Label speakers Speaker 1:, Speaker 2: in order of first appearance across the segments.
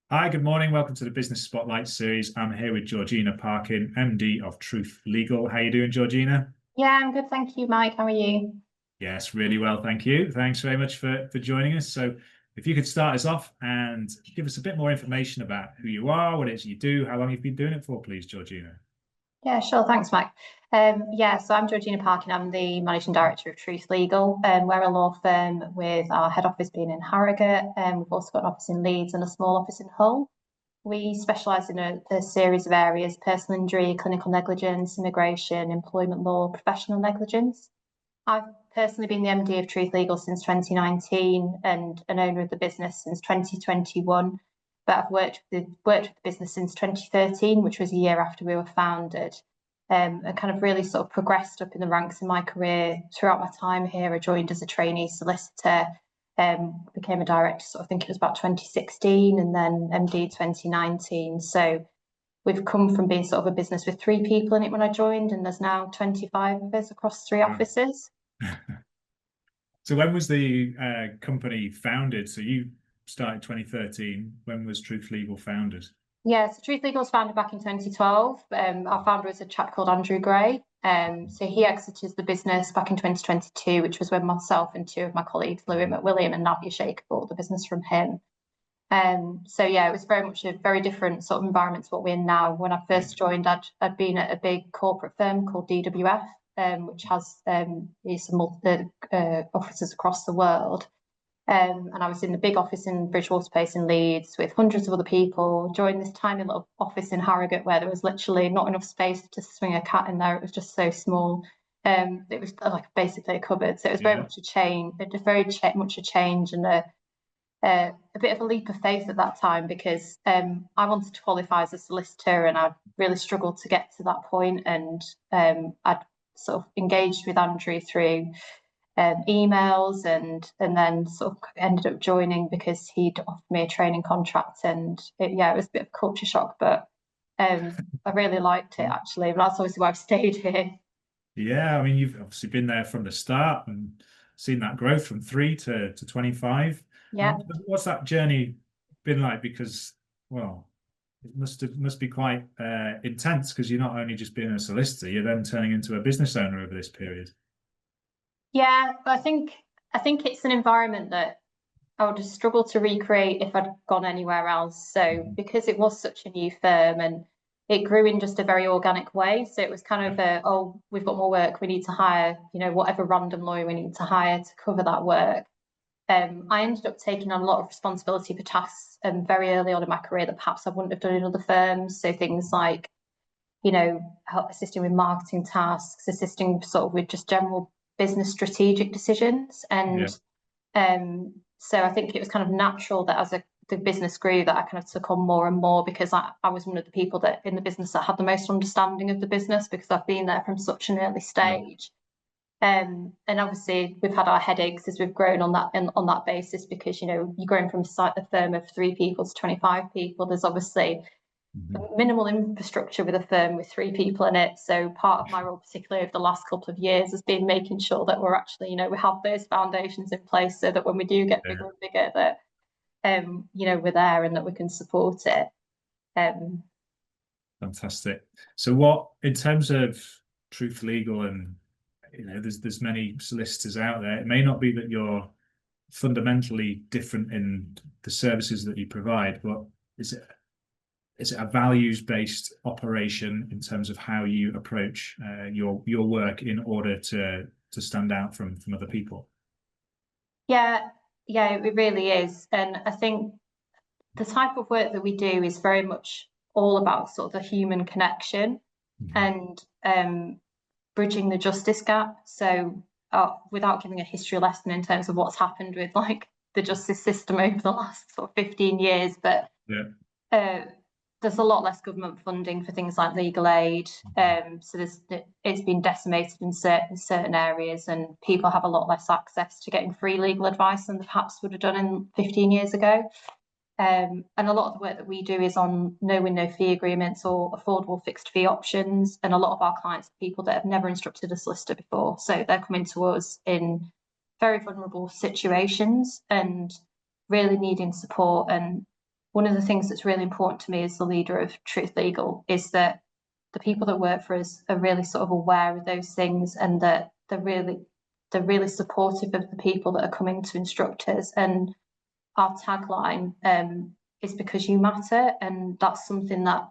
Speaker 1: Hi, good morning. Welcome to the Business Spotlight series. I'm here with Georgina Parkin, MD of Truth Legal. How you doing, Georgina?
Speaker 2: Yeah, I'm good. Thank you, Mike. How are you?
Speaker 1: Yes, really well, thank you. Thanks very much for joining us. So, if you could start us off and give us a bit more information about who you are, what it is you do, how long you've been doing it for, please, Georgina.
Speaker 2: Yeah, sure. Thanks, Mike. So I'm Georgina Parkin. I'm the Managing Director of Truth Legal. We're a law firm with our head office being in Harrogate. We've also got an office in Leeds and a small office in Hull. We specialise in a series of areas: personal injury, clinical negligence, immigration, employment law, professional negligence. I've personally been the MD of Truth Legal since 2019 and an owner of the business since 2021. But I've worked with the business since 2013, which was a year after we were founded. And kind of really sort of progressed up in the ranks in my career throughout my time here. I joined as a trainee solicitor, became a director, I think it was about 2016, and then MD 2019. So we've come from being sort of a business with 3 people in it when I joined, and there's now 25 of us across 3 offices.
Speaker 1: So, when was the company founded? So, you started 2013. When was Truth Legal founded?
Speaker 2: Yeah, so Truth Legal was founded back in 2012. Our founder was a chap called Andrew Gray. So he exited the business back in 2022, which was when myself and 2 of my colleagues, Louis McWilliam and Navia Shaker, bought the business from him. So yeah, it was very much a very different sort of environment to what we're in now. When I first joined, I'd been at a big corporate firm called DWF, which has some offices across the world. And I was in the big office in Bridgewater Place in Leeds with hundreds of other people. Joined this tiny little office in Harrogate where there was literally not enough space to swing a cat in there. It was just so small. It was like basically a cupboard. So it was very
Speaker 1: Yeah.
Speaker 2: much a change. It was much a change and a bit of a leap of faith at that time because I wanted to qualify as a solicitor and I really struggled to get to that point. And I'd sort of engaged with Andrew through emails and then sort of ended up joining because he'd offered me a training contract and it was a bit of culture shock, but I really liked it actually. And that's obviously why I've stayed here.
Speaker 1: Yeah, I mean, you've obviously been there from the start and seen that growth from 3 to 25.
Speaker 2: Yeah.
Speaker 1: What's that journey been like? Because, well, it must be quite intense because you're not only just being a solicitor, you're then turning into a business owner over this period.
Speaker 2: Yeah, but I think it's an environment that I would have struggled to recreate if I'd gone anywhere else. So
Speaker 1: Mhm.
Speaker 2: because it was such a new firm and it grew in just a very organic way. So it was kind of oh, we've got more work, we need to hire, whatever random lawyer we need to hire to cover that work. I ended up taking on a lot of responsibility for tasks very early on in my career that perhaps I wouldn't have done in other firms. So things like, assisting with marketing tasks, assisting sort of with just general business strategic decisions.
Speaker 1: Yeah,
Speaker 2: So I think it was kind of natural that the business grew that I kind of took on more and more because I was one of the people that in the business that had the most understanding of the business because I've been there from such an early
Speaker 1: yeah,
Speaker 2: stage. And obviously we've had our headaches as we've grown on that basis because you're growing from a firm of 3 people to 25 people. There's obviously
Speaker 1: mhm.
Speaker 2: minimal infrastructure with a firm with 3 people in it. So part of my role, particularly over the last couple of years, has been making sure that we're actually, we have those foundations in place so that when we do get bigger
Speaker 1: Yeah,
Speaker 2: and bigger, that we're there and that we can support it. Um,
Speaker 1: fantastic. So, what in terms of Truth Legal and there's many solicitors out there. It may not be that you're fundamentally different in the services that you provide, but is it is it a values based operation in terms of how you approach your work in order to stand out from other people?
Speaker 2: yeah, yeah, it really is. And I think the type of work that we do is very much all about sort of the human connection
Speaker 1: Mhm.
Speaker 2: and bridging the justice gap. So without giving a history lesson in terms of what's happened with like the justice system over the last sort of 15 years, but
Speaker 1: Yeah.
Speaker 2: uh, there's a lot less government funding for things like legal aid. So it's been decimated in certain areas, and people have a lot less access to getting free legal advice than they perhaps would have done in 15 years ago. And a lot of the work that we do is on no win, no fee agreements or affordable fixed fee options. And a lot of our clients are people that have never instructed a solicitor before. So they're coming to us in very vulnerable situations and really needing support. And one of the things that's really important to me as the leader of Truth Legal is that the people that work for us are really sort of aware of those things, and that they're really supportive of the people that are coming to instruct us. And our tagline is because you matter, and that's something that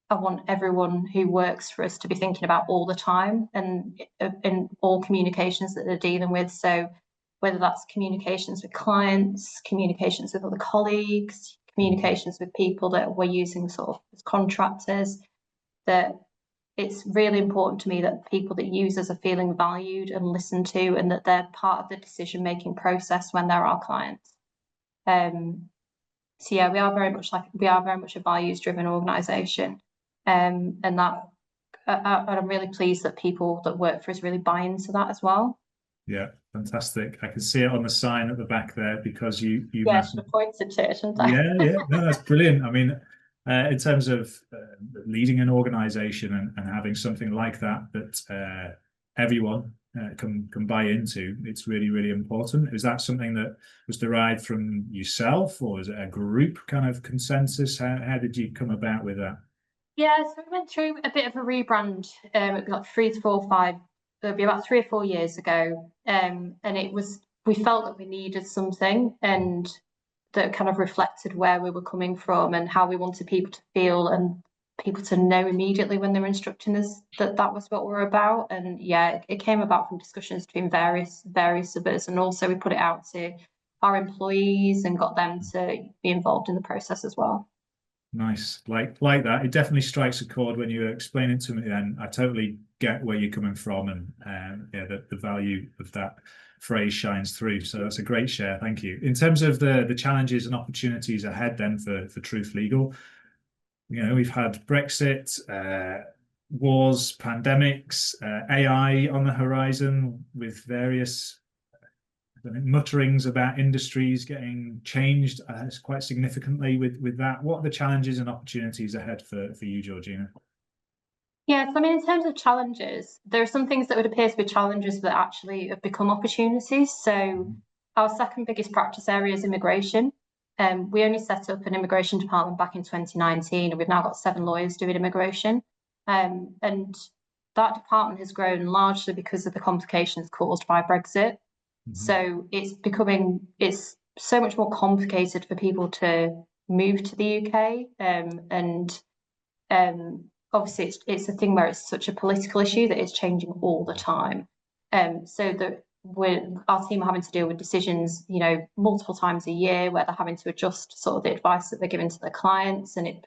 Speaker 2: I want everyone who works for us to be thinking about all the time, and in all communications that they're dealing with. So whether that's communications with clients, communications with other colleagues, communications with people that we're using sort of as contractors, that it's really important to me that people that use us are feeling valued and listened to, and that they're part of the decision-making process when they're our clients. So yeah, we are very much a values-driven organisation, and that I'm really pleased that people that work for us really buy into that as well.
Speaker 1: Yeah, fantastic. I can see it on the sign at the back there, because you
Speaker 2: Yeah, I should have pointed to it, shouldn't I?
Speaker 1: Yeah, no, that's brilliant. I mean, in terms of leading an organization and having something like that everyone can buy into, it's really, really important. Is that something that was derived from yourself, or is it a group kind of consensus? How did you come about with that?
Speaker 2: Yeah, so we went through a bit of a rebrand. It'd be like 3 to 4, 5. It'd be about 3 or 4 years ago, and we felt that we needed something, and that kind of reflected where we were coming from and how we wanted people to feel, and people to know immediately when they were instructing us that that was what we're about. And yeah, it came about from discussions between various of us, and also we put it out to our employees and got them to be involved in the process as well.
Speaker 1: Nice, like that. It definitely strikes a chord when you explain it to me. Then I totally get where you're coming from, and yeah, the value of that phrase shines through. So that's a great share. Thank you. In terms of the challenges and opportunities ahead, then for Truth Legal, we've had Brexit, wars, pandemics, AI on the horizon, with various mutterings about industries getting changed quite significantly with that. What are the challenges and opportunities ahead for you, Georgina?
Speaker 2: Yeah, so I mean, in terms of challenges, there are some things that would appear to be challenges that actually have become opportunities. So our second biggest practice area is immigration. We only set up an immigration department back in 2019, and we've now got 7 lawyers doing immigration. And that department has grown largely because of the complications caused by Brexit. So it's so much more complicated for people to move to the UK, and obviously it's a thing where it's such a political issue that it's changing all the time. So that our team are having to deal with decisions, multiple times a year, where they're having to adjust sort of the advice that they're giving to their clients, and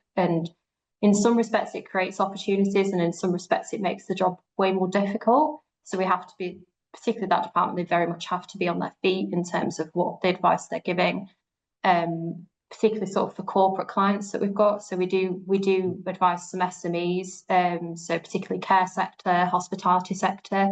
Speaker 2: in some respects it creates opportunities, and in some respects it makes the job way more difficult. So we have to be, particularly that department, they very much have to be on their feet in terms of what the advice they're giving, particularly sort of for corporate clients that we've got. So we do advise some SMEs, so particularly care sector, hospitality sector,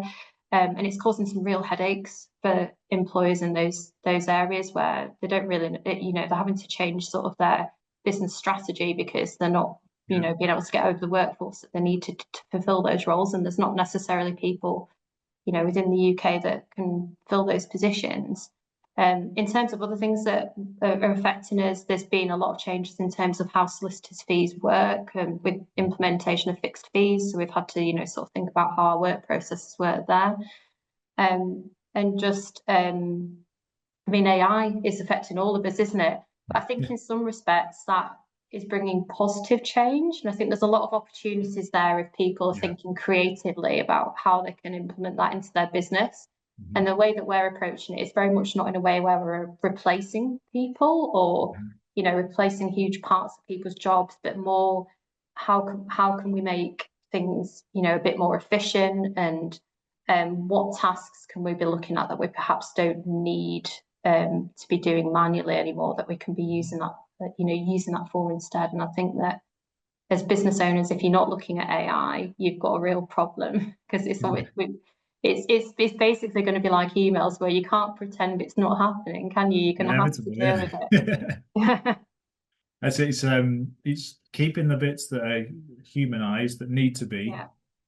Speaker 2: and it's causing some real headaches for employers in those areas where they don't really, they're having to change sort of their business strategy because they're not, being able to get over the workforce that they need to fulfill those roles, and there's not necessarily people within the UK that can fill those positions. In terms of other things that are affecting us, there's been a lot of changes in terms of how solicitors' fees work, with implementation of fixed fees. So we've had to, sort of think about how our work processes work there. And just, I mean, AI is affecting all of us, isn't it? But I think in some respects that is bringing positive change. And I think there's a lot of opportunities there if people are thinking creatively about how they can implement that into their business. And the way that we're approaching it is very much not in a way where we're replacing people or, replacing huge parts of people's jobs, but more how can we make things, a bit more efficient, and what tasks can we be looking at that we perhaps don't need to be doing manually anymore, that we can be using that for instead. And I think that as business owners, if you're not looking at AI, you've got a real problem, because it's basically going to be like emails, where you can't pretend it's not happening, can you? You're going to have to deal with it.
Speaker 1: It's keeping the bits that are humanized, that need to be,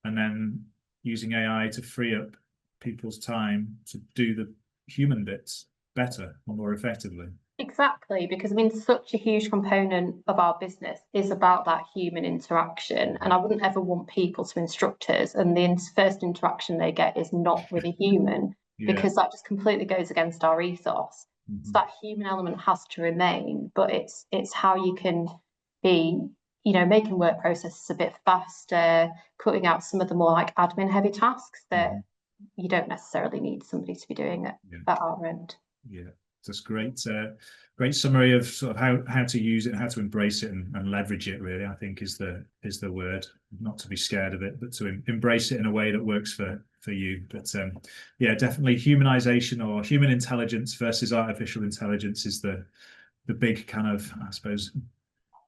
Speaker 1: and then using AI to free up people's time to do the human bits better or more effectively.
Speaker 2: Exactly, because I mean, such a huge component of our business is about that human interaction. And I wouldn't ever want people to instruct us, and the first interaction they get is not with a human,
Speaker 1: Yeah.
Speaker 2: because that just completely goes against our ethos. So that human element has to remain, but it's how you can be, making work processes a bit faster, cutting out some of the more like admin heavy tasks that you don't necessarily need somebody to be doing at our end.
Speaker 1: Yeah, that's great. Great summary of sort of how to use it, how to embrace it, and leverage it. Really, I think is the word. Not to be scared of it, but to embrace it in a way that works for you. But yeah, definitely humanization or human intelligence versus artificial intelligence is the big kind of, I suppose.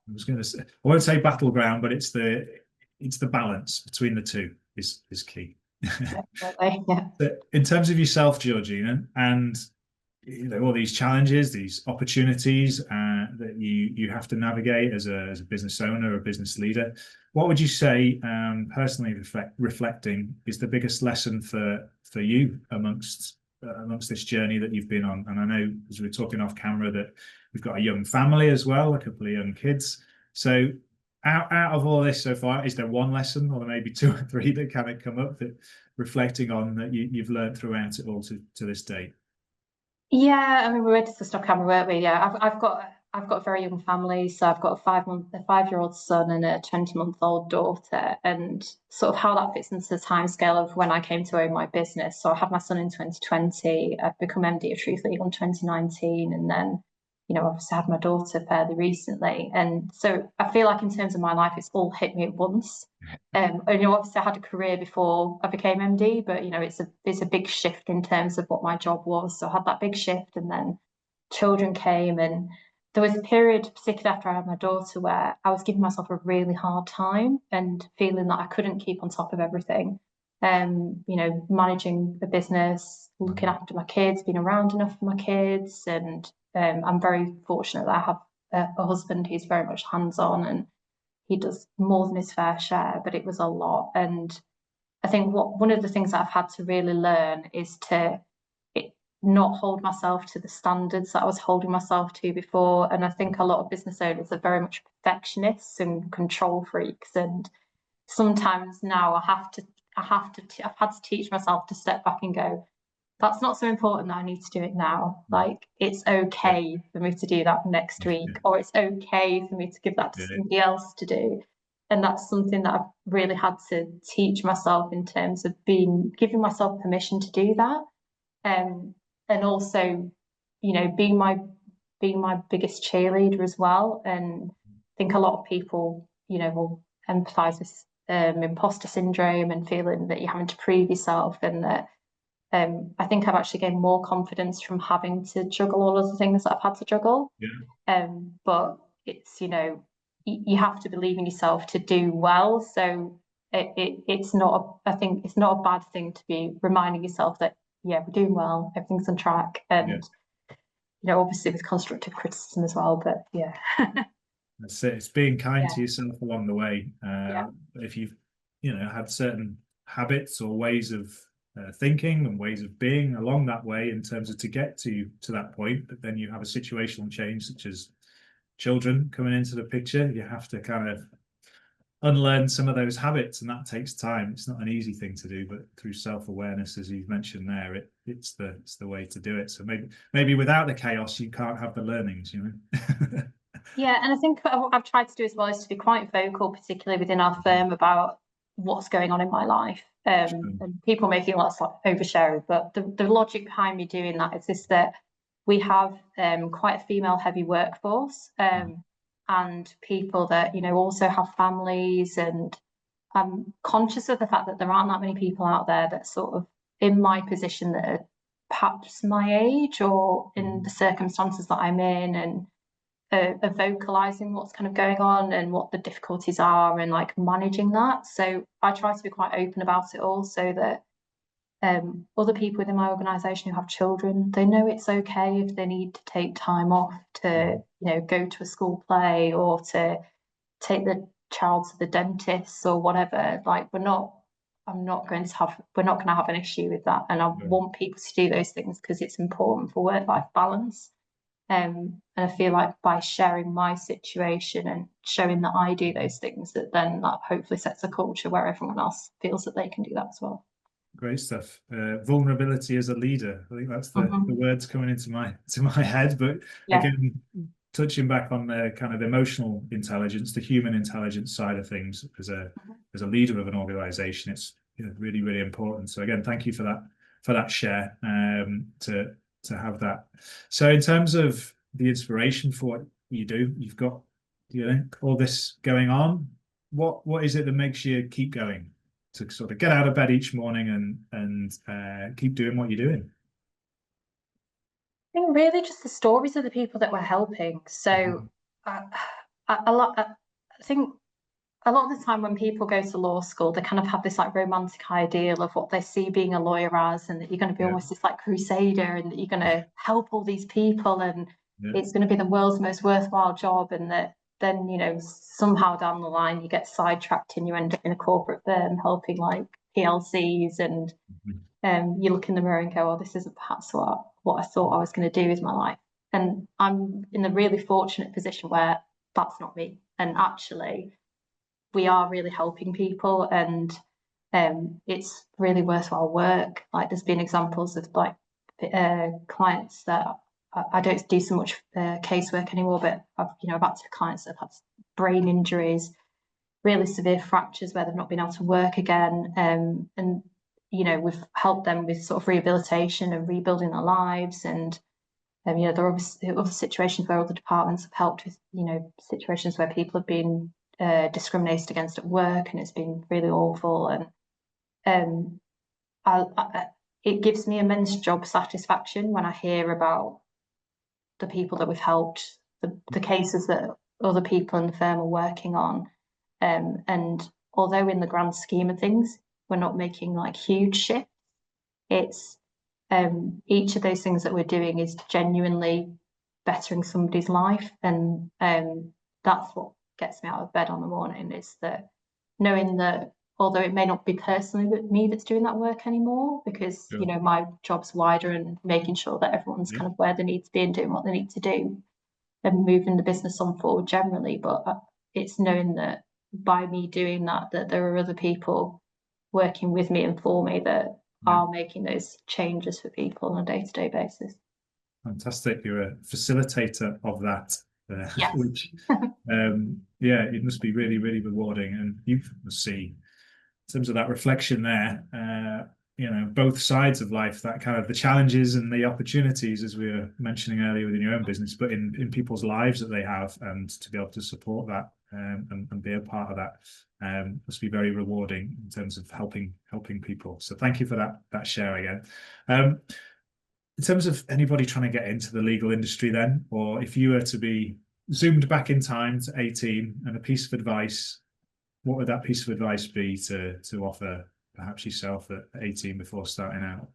Speaker 1: I was going to say, I won't say battleground, but it's the balance between the two is key.
Speaker 2: Definitely, yeah.
Speaker 1: But in terms of yourself, Georgina, and all these challenges, these opportunities that you have to navigate as a business owner or a business leader, what would you say, personally reflecting, is the biggest lesson for you amongst this journey that you've been on? And I know, as we were talking off camera, that we've got a young family as well, a couple of young kids. So out of all this so far, is there one lesson or maybe two or three that kind of come up that reflecting on that you've learned throughout it all to this date?
Speaker 2: Yeah, I mean, we went to the stock camera, weren't we? Yeah, I've got a very young family, so I've got a 5-year-old son and a 20-month-old daughter, and sort of how that fits into the timescale of when I came to own my business. So I had my son in 2020, I've become MD of Truth Legal in 2019, and then, obviously I had my daughter fairly recently. And so I feel like in terms of my life, it's all hit me at once. And obviously I had a career before I became MD, but it's a big shift in terms of what my job was. So I had that big shift, and then children came, and there was a period, particularly after I had my daughter, where I was giving myself a really hard time and feeling that I couldn't keep on top of everything. Managing the business, looking after my kids, being around enough for my kids, and I'm very fortunate that I have a husband who's very much hands-on, and he does more than his fair share, but it was a lot. And I think one of the things that I've had to really learn is to not hold myself to the standards that I was holding myself to before. And I think a lot of business owners are very much perfectionists and control freaks. And sometimes now I've had to teach myself to step back and go, that's not so important that I need to do it now. Like, it's okay for me to do that next week, or it's okay for me to give that to somebody else to do. And that's something that I've really had to teach myself in terms of giving myself permission to do that. And also, being my biggest cheerleader as well. And I think a lot of people, will empathise with imposter syndrome and feeling that you're having to prove yourself, and that I think I've actually gained more confidence from having to juggle all of the things that I've had to juggle. But it's, you have to believe in yourself to do well. So it's not, I think it's not a bad thing to be reminding yourself that, yeah, we're doing well, everything's on track. And, obviously with constructive criticism as well, but yeah.
Speaker 1: That's it. It's being kind to yourself along the way.
Speaker 2: Yeah.
Speaker 1: If you've, had certain habits or ways of thinking and ways of being along that way in terms of to get to that point, but then you have a situational change such as children coming into the picture, you have to kind of unlearn some of those habits, and that takes time. It's not an easy thing to do, but through self-awareness, as you've mentioned there, it's the way to do it. So maybe without the chaos, you can't have the learnings,
Speaker 2: Yeah, and I think what I've tried to do as well is to be quite vocal, particularly within our firm, about what's going on in my life. And people may feel that's like oversharing, but the logic behind me doing that is that we have quite a female-heavy workforce, and people that also have families, and I'm conscious of the fact that there aren't that many people out there that sort of in my position that are perhaps my age or in the circumstances that I'm in, and are vocalizing what's kind of going on and what the difficulties are, and like managing that. So I try to be quite open about it all, so that other people within my organisation who have children, they know it's okay if they need to take time off to go to a school play or to take the child to the dentist or whatever. Like, we're not going to have an issue with that, and I want people to do those things because it's important for work-life balance. And I feel like by sharing my situation and showing that I do those things, that then that hopefully sets a culture where everyone else feels that they can do that as well.
Speaker 1: Great stuff. Vulnerability as a leader. I think that's the words coming into my head. But
Speaker 2: Yeah.
Speaker 1: again, touching back on the kind of emotional intelligence, the human intelligence side of things as a leader of an organization, it's really, really important. So again, thank you for that share, to have that. So in terms of the inspiration for what you do, you've got all this going on. What is it that makes you keep going, to sort of get out of bed each morning and keep doing what you're doing?
Speaker 2: I think really just the stories of the people that we're helping. So I think a lot of the time when people go to law school, they kind of have this like romantic ideal of what they see being a lawyer as, and that you're going to be almost this like crusader, and that you're going to help all these people, and it's going to be the world's most worthwhile job, and that then somehow down the line you get sidetracked and you end up in a corporate firm helping like PLCs, and you look in the mirror and go, oh, this isn't perhaps what I thought I was going to do with my life. And I'm in the really fortunate position where that's not me, and actually we are really helping people, and it's really worthwhile work. Like there's been examples of like clients that I don't do so much casework anymore, but I've acted clients that have had brain injuries, really severe fractures where they've not been able to work again, and we've helped them with sort of rehabilitation and rebuilding their lives. And there are obviously other situations where other departments have helped with situations where people have been discriminated against at work, and it's been really awful. And it gives me immense job satisfaction when I hear about the people that we've helped, the cases that other people in the firm are working on. And although in the grand scheme of things, we're not making like huge shifts, it's each of those things that we're doing is genuinely bettering somebody's life. And that's what gets me out of bed on the morning, is that knowing that although it may not be personally me that's doing that work anymore, because my job's wider and making sure that everyone's kind of where they need to be and doing what they need to do and moving the business on forward generally, but it's knowing that by me doing that there are other people working with me and for me that are making those changes for people on a day-to-day basis.
Speaker 1: Fantastic. You're a facilitator of that,
Speaker 2: Yes.
Speaker 1: which it must be really, really rewarding. And you must see, in terms of that reflection there, both sides of life, that kind of the challenges and the opportunities, as we were mentioning earlier within your own business, but in people's lives that they have, and to be able to support that and be a part of that must be very rewarding in terms of helping people. So thank you for that share again. In terms of anybody trying to get into the legal industry then, or if you were to be zoomed back in time to 18 and a piece of advice, what would that piece of advice be to offer perhaps yourself at 18 before starting out?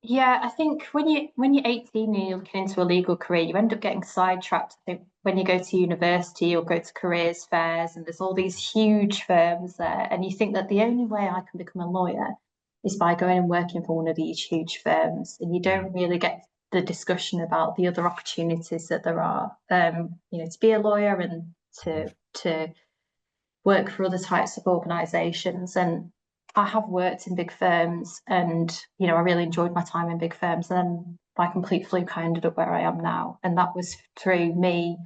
Speaker 2: Yeah, I think when you're 18 and you're looking into a legal career, you end up getting sidetracked. I think when you go to university or go to careers fairs, and there's all these huge firms there, and you think that the only way I can become a lawyer is by going and working for one of these huge firms, and you don't really get the discussion about the other opportunities that there are, to be a lawyer and to work for other types of organisations. And I have worked in big firms, and I really enjoyed my time in big firms. And then by complete fluke, I ended up where I am now, and that was through me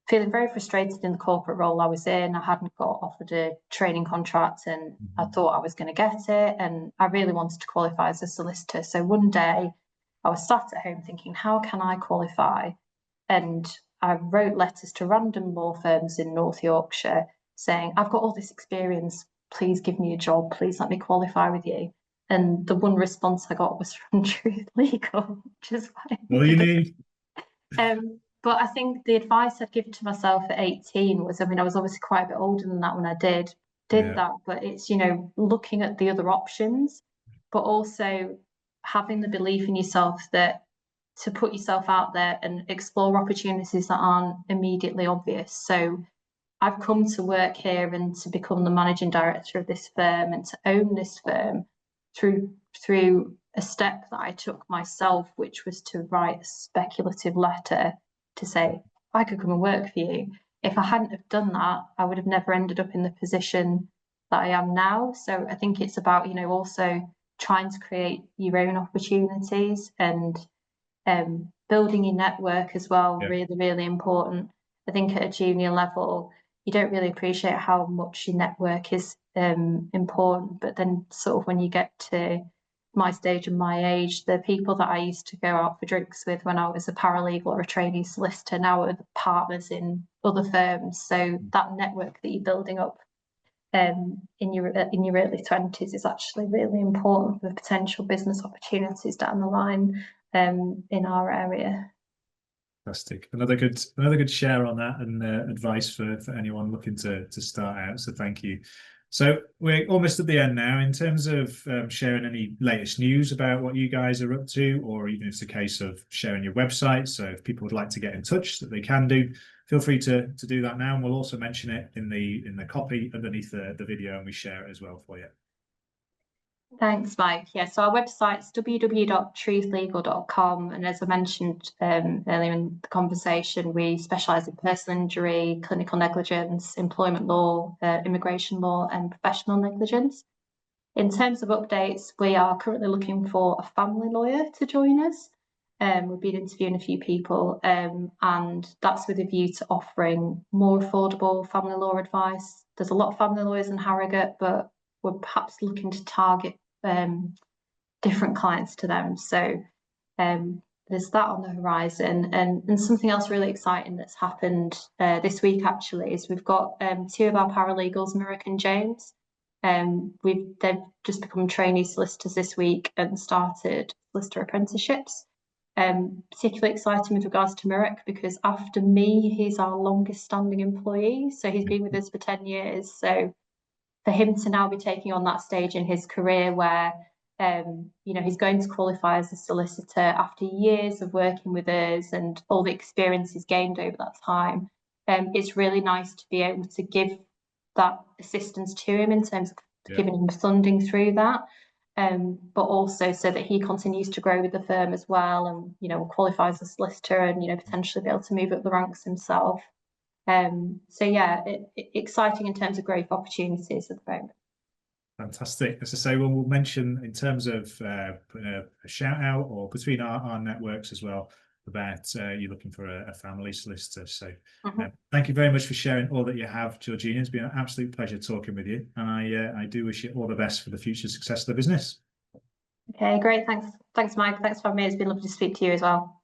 Speaker 2: feeling very frustrated in the corporate role I was in. I hadn't got offered a training contract, and I thought I was going to get it, and I really wanted to qualify as a solicitor. So one day I was sat at home thinking, how can I qualify? And I wrote letters to random law firms in North Yorkshire saying, I've got all this experience, please give me a job, please let me qualify with you. And the one response I got was from Truth Legal, which is fine.
Speaker 1: What do you need?
Speaker 2: But I think the advice I'd given to myself at 18 was, I was obviously quite a bit older than that when I did that, but it's, looking at the other options, but also having the belief in yourself that to put yourself out there and explore opportunities that aren't immediately obvious. So I've come to work here and to become the managing director of this firm and to own this firm through a step that I took myself, which was to write a speculative letter to say, I could come and work for you. If I hadn't have done that, I would have never ended up in the position that I am now. So I think it's about, also trying to create your own opportunities and building your network as well.
Speaker 1: Yeah.
Speaker 2: Really, really important. I think at a junior level, you don't really appreciate how much your network is important. But then sort of when you get to my stage and my age, the people that I used to go out for drinks with when I was a paralegal or a trainee solicitor now are the partners in other firms. So that network that you're building up in your early 20s is actually really important for potential business opportunities down the line in our area.
Speaker 1: Fantastic. Another good share on that, and advice for anyone looking to start out. So thank you. So we're almost at the end now. In terms of sharing any latest news about what you guys are up to, or even if it's a case of sharing your website. So if people would like to get in touch, that they can do, feel free to do that now. And we'll also mention it in the copy underneath the video, and we share it as well for you.
Speaker 2: Thanks, Mike. Yeah, so our website's www.truthlegal.com, and as I mentioned earlier in the conversation, we specialise in personal injury, clinical negligence, employment law, immigration law, and professional negligence. In terms of updates, we are currently looking for a family lawyer to join us. We've been interviewing a few people, and that's with a view to offering more affordable family law advice. There's a lot of family lawyers in Harrogate, but we're perhaps looking to target different clients to them. So there's that on the horizon. And something else really exciting that's happened this week actually is we've got two of our paralegals, Merrick and James. They've just become trainee solicitors this week and started solicitor apprenticeships. Particularly exciting with regards to Merrick because after me, he's our longest standing employee. So he's been with us for 10 years. So for him to now be taking on that stage in his career where he's going to qualify as a solicitor after years of working with us and all the experience he's gained over that time, it's really nice to be able to give that assistance to him in terms of giving him funding through that, but also so that he continues to grow with the firm as well and qualify as a solicitor and potentially be able to move up the ranks himself. So yeah, exciting in terms of growth opportunities at the moment.
Speaker 1: Fantastic. As I say, we'll mention in terms of putting a shout out or between our networks as well about you looking for a family solicitor. So thank you very much for sharing all that you have, Georgina. It's been an absolute pleasure talking with you, and I do wish you all the best for the future success of the business.
Speaker 2: Okay, great. Thanks, Mike. Thanks for having me. It's been lovely to speak to you as well.